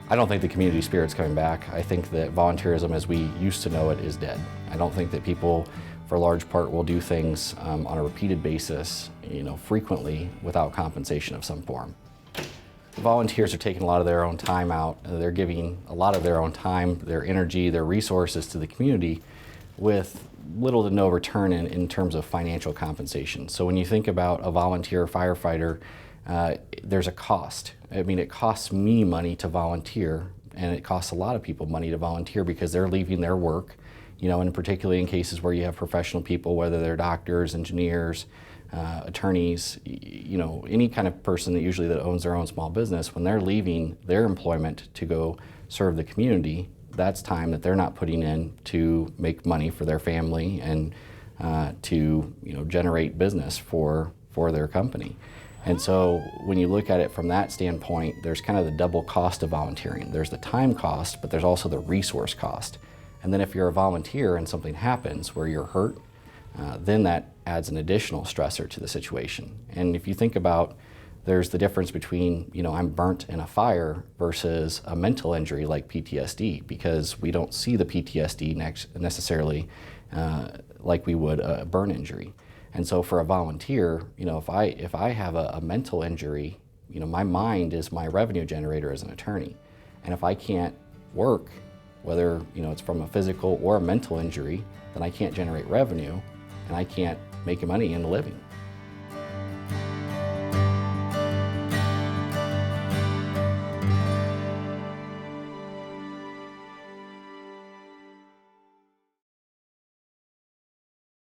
I don't think the community spirit's coming back. I think that volunteerism as we used to know it is dead. I don't think that people, for a large part, will do things on a repeated basis, frequently without compensation of some form. Volunteers are taking a lot of their own time out. They're giving a lot of their own time, their energy, their resources to the community with little to no return in terms of financial compensation. So when you think about a volunteer firefighter, there's a cost. I mean, it costs me money to volunteer, and it costs a lot of people money to volunteer because they're leaving their work, and particularly in cases where you have professional people, whether they're doctors, engineers, attorneys, any kind of person that owns their own small business, when they're leaving their employment to go serve the community, that's time that they're not putting in to make money for their family and to generate business for their company. And so when you look at it from that standpoint, there's kind of the double cost of volunteering. There's the time cost, but there's also the resource cost. And then if you're a volunteer and something happens where you're hurt, then that adds an additional stressor to the situation. And if you think about, there's the difference between, I'm burnt in a fire versus a mental injury like PTSD, because we don't see the PTSD necessarily like we would a burn injury. And so for a volunteer, if I have a mental injury, my mind is my revenue generator as an attorney. And if I can't work, whether it's from a physical or a mental injury, then I can't generate revenue and I can't make money in a living.